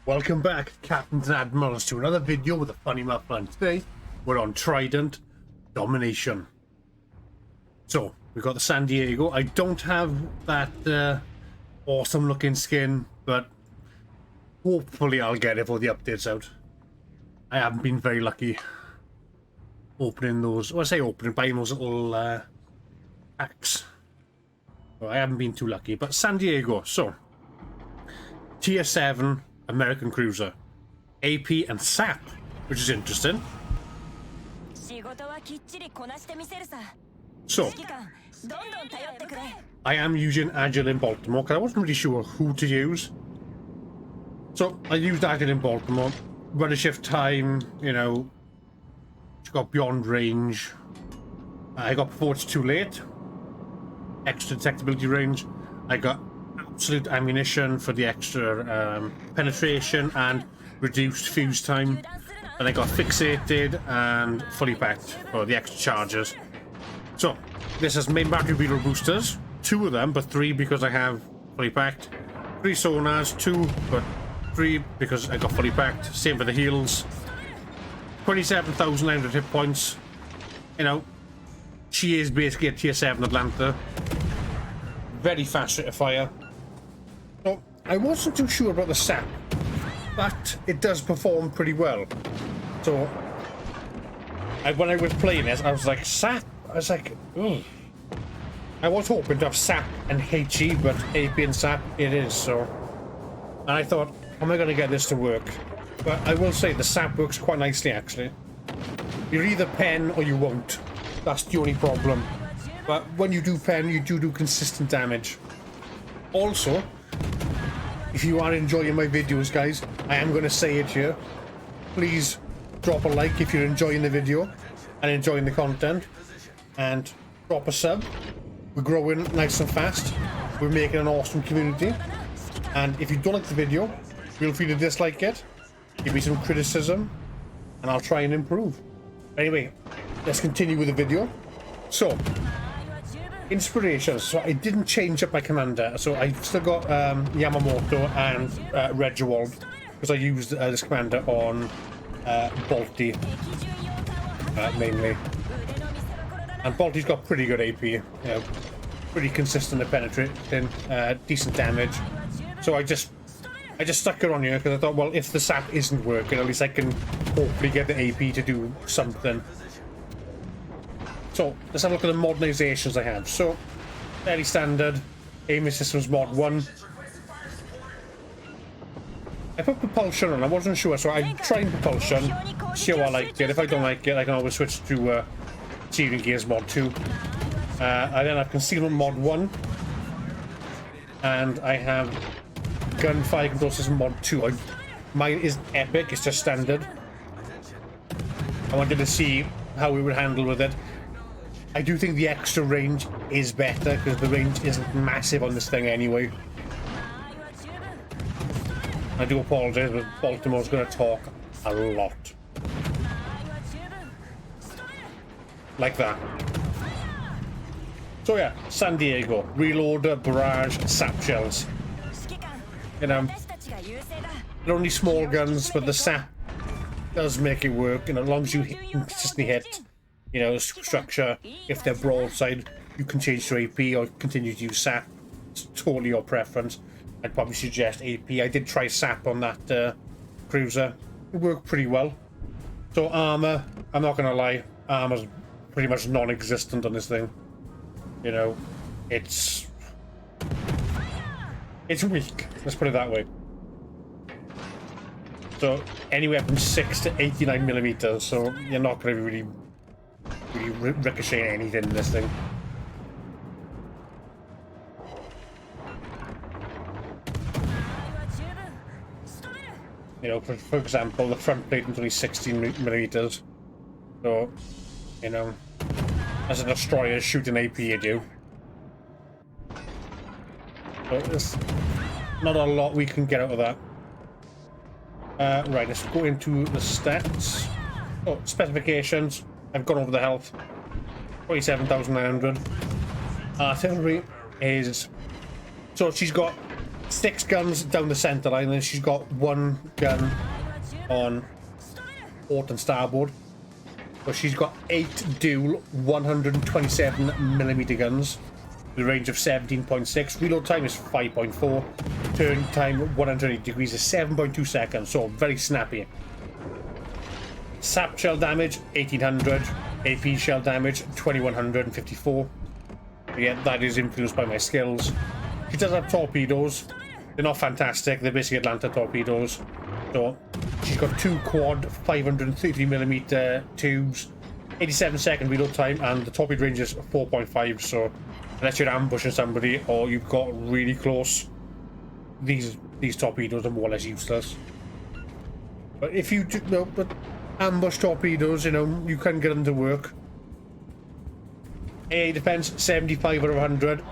Welcome back, Captains and Admirals, to another video with a funny muffler. Today, we're on Trident Domination. So, we've got the San Diego. I don't have that awesome looking skin, but hopefully I'll get it for the updates out. I haven't been very lucky opening those, well, I say opening, buying those little packs. Well, I haven't been too lucky, but San Diego. So, Tier 7 American cruiser, AP and SAP, which is interesting. So, I am using Agile in Baltimore because I wasn't really sure who to use. So I used Agile in Baltimore. Rudder shift time, you know, it's got beyond range. I got before it's too late. Extra detectability range. I got absolute ammunition for the extra penetration and reduced fuse time. And I got fixated and fully packed for the extra charges. So this has main battery reload boosters, 2 of them, but 3 because I have fully packed. 3 sonars, 2 but 3 because I got fully packed. Same for the heals. 27,900 hit points. You know, she is basically a tier 7 Atlanta. Very fast rate of fire. So I wasn't too sure about the SAP, but it does perform pretty well. So when I was playing this, I was like, SAP? I was like, ugh. I was hoping to have SAP and HE, but AP and SAP it is, so. And I thought, how am I going to get this to work? But I will say the SAP works quite nicely, actually. You're either pen or you won't. That's the only problem. But when you do pen, you do consistent damage. Also, if you are enjoying my videos, guys, I am going to say it here. Please drop a like if you're enjoying the video and enjoying the content. And drop a sub. We're growing nice and fast. We're making an awesome community. And if you don't like the video, feel free to dislike it. Give me some criticism. And I'll try and improve. Anyway, let's continue with the video. So, inspirations. So I didn't change up my commander. So I still got Yamamoto and Regiwald. Because I used this commander on Balti. Mainly. And Balti's got pretty good AP, you know, pretty consistent at penetrating, decent damage. So I just stuck her on here because I thought, well, if the SAP isn't working, at least I can hopefully get the AP to do something. So let's have a look at the modernizations I have. So fairly standard, aiming systems mod 1. I put propulsion on, I wasn't sure, so I tried propulsion, see how I liked it. If I don't like it, I can always switch to steering gears mod 2. I then have concealment mod 1. And I have gunfire control system mod 2. Mine isn't epic, it's just standard. I wanted to see how we would handle with it. I do think the extra range is better because the range isn't massive on this thing anyway. I do apologize, but Baltimore's going to talk a lot. Like that. So yeah, San Diego, reloader, barrage, SAP shells. You know, they're only small guns, but the SAP does make it work. You know, as long as you consistently hit, you know, structure. If they're broadside, you can change to AP or continue to use SAP. It's totally your preference. I'd probably suggest AP. I did try SAP on that cruiser. It worked pretty well. So armor, I'm not gonna lie, armor's pretty much non-existent on this thing. You know, it's weak. Let's put it that way. So anywhere from 6 to 89 millimeters. So you're not going to really ricochet anything in this thing. You know, for example, the front plate is only 16 millimeters. So, you know, as a destroyer shooting AP you do. So there's not a lot we can get out of that. Right, let's go into the stats. Oh, specifications. I've gone over the health. 27,900. Artillery is... So she's got 6 guns down the center line, and she's got 1 gun on port and starboard. So she's got 8 dual 127mm guns. The range of 17.6. Reload time is 5.4. Turn time 180 degrees is 7.2 seconds. So very snappy. SAP shell damage 1800. AP shell damage 2154. Yeah, that is influenced by my skills. She does have torpedoes. They're not fantastic. They're basically Atlanta torpedoes. So she's got 2 quad 530mm tubes, 87-second reload time, and the torpedo range is 4.5. So unless you're ambushing somebody or you've got really close, these torpedoes are more or less useless. But if you do, no, but ambush torpedoes, you know, you can get them to work. AA defense 75 out of 100.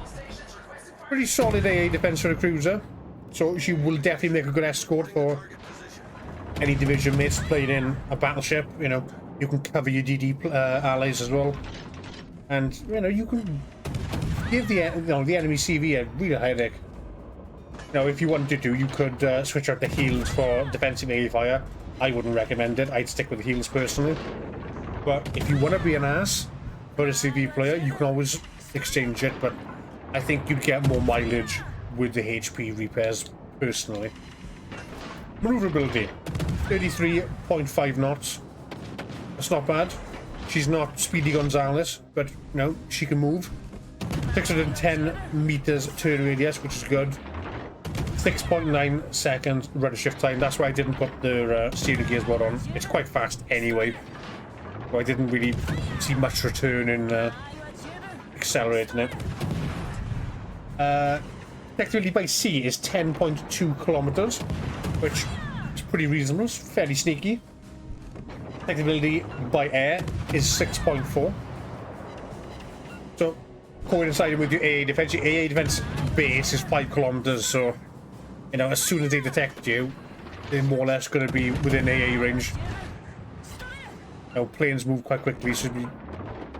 Pretty solid AA defense for a cruiser. So she will definitely make a good escort for any division mates playing in a battleship. You know, you can cover your DD allies as well, and you know you can give the enemy CV a real headache. Now, if you wanted to, you could switch out the heals for defensive AA fire. I wouldn't recommend it. I'd stick with the heals personally. But if you want to be an ass for a CV player, you can always exchange it. But I think you'd get more mileage with the HP repairs personally. Maneuverability 33.5 knots. That's not bad. She's not Speedy Gonzalez, but no, she can move. 610 meters turn radius, which is good. 6.9 seconds rudder shift time. That's why I didn't put the steering gears mod on. It's quite fast anyway, so I didn't really see much return in accelerating it. Effectively by sea is 10.2 kilometers, which is pretty reasonable. It's fairly sneaky. Effectively by air is 6.4. So coinciding with your AA defense, your AA defense base is 5 kilometers. So you know, as soon as they detect you, they're more or less going to be within AA range. You know, planes move quite quickly, so it'll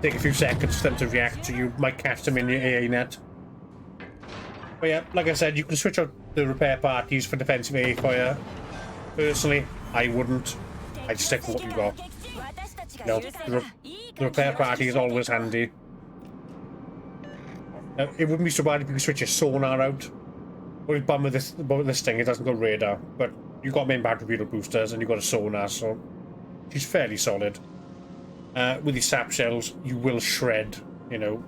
take a few seconds for them to react. So you might catch them in your AA net. But yeah, like I said, you can switch out the repair parties for defensive AA fire. Personally, I wouldn't. I'd stick with what you got. You know, the repair party is always handy. Now, it wouldn't be so bad if you could switch your sonar out. What is bad with this thing, it doesn't go radar, but you've got main battery repeater boosters and you've got a sonar, so she's fairly solid. With these SAP shells, you will shred, you know.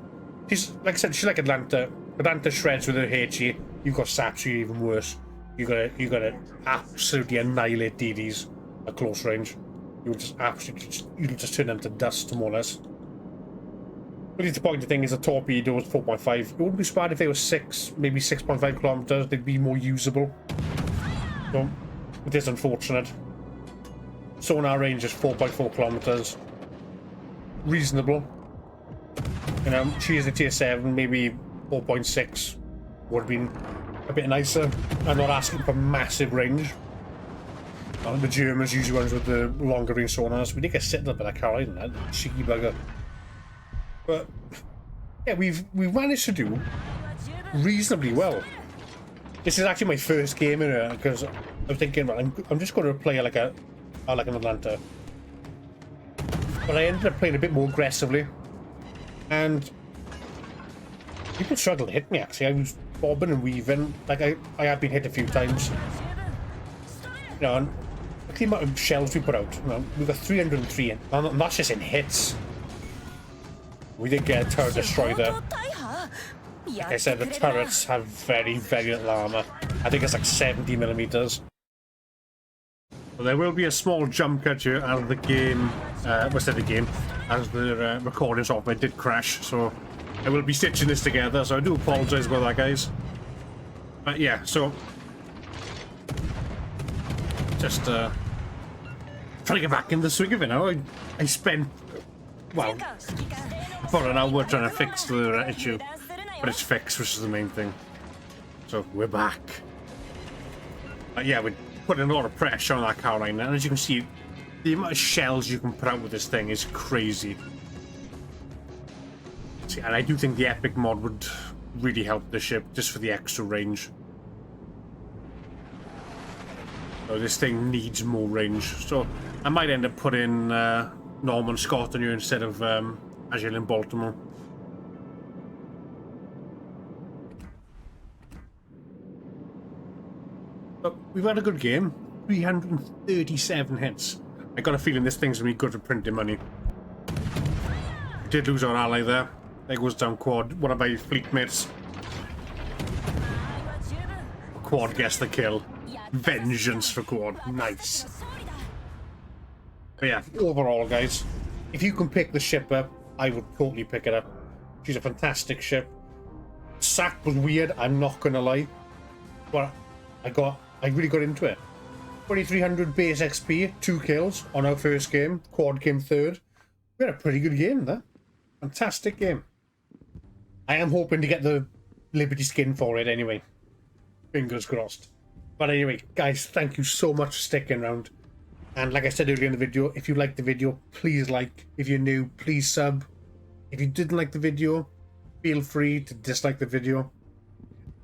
She's, like I said, she's like Atlanta. Atlanta shreds with her HE. You've got SAP, so you're even worse. You're gonna absolutely annihilate DDs at close range. You'll just turn them to dust, more or less. But the disappointing thing is the torpedo is 4.5. It wouldn't be so bad if they were 6, maybe 6.5 kilometers. They'd be more usable. So it is unfortunate. Sonar range is 4.4 kilometers. Reasonable. You know, she is a tier 7, maybe 4.6 would have been a bit nicer. I'm not asking for massive range. The Germans usually ones with the longer range sonars. We did get sitting up in that car, isn't that cheeky bugger? But yeah, we've managed to do reasonably well. This is actually my first game in it because I'm thinking, well, I'm just going to play like an Atlanta. But I ended up playing a bit more aggressively, and people struggled to hit me. Actually, I was bobbing and weaving. Like I have been hit a few times. You know, and look at the amount of shells we put out. You know, we've got 303 in, and that's just in hits. We did get a turret destroyer there. Like I said, the turrets have very, very little armor. I think it's like 70 millimeters. Well, there will be a small jump cut here as the game, as the recording software did crash, so I will be stitching this together, so I do apologize about that, guys. But yeah, so just trying to get back in the swing of it now. I spent, well, about an hour trying to fix the issue, but it's fixed, which is the main thing. So we're back. Yeah, we're putting a lot of pressure on that car right now, and as you can see, the amount of shells you can put out with this thing is crazy. See, and I do think the Epic mod would really help the ship, just for the extra range. So this thing needs more range. So I might end up putting Norman Scott on you instead of Agile in Baltimore. But we've had a good game. 337 hits. I got a feeling this thing's gonna be good for printing money. We did lose our ally there. There goes down Quad, one of my fleet mates. Quad gets the kill. Vengeance for Quad. Nice. But yeah, overall, guys, if you can pick the ship up, I would totally pick it up. She's a fantastic ship. SAP was weird, I'm not gonna lie. But I really got into it. 2300 base XP, 2 kills on our first game. Quad came third. We had a pretty good game there. Fantastic game. I am hoping to get the Liberty skin for it anyway. Fingers crossed. But anyway, guys, thank you so much for sticking around. And like I said earlier in the video, if you liked the video, please like. If you're new, please sub. If you didn't like the video, feel free to dislike the video.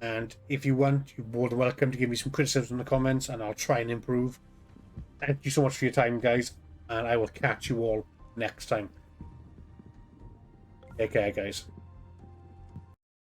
And if you want, you're more than welcome to give me some criticism in the comments, and I'll try and improve. Thank you so much for your time, guys, and I will catch you all next time. Take care, guys.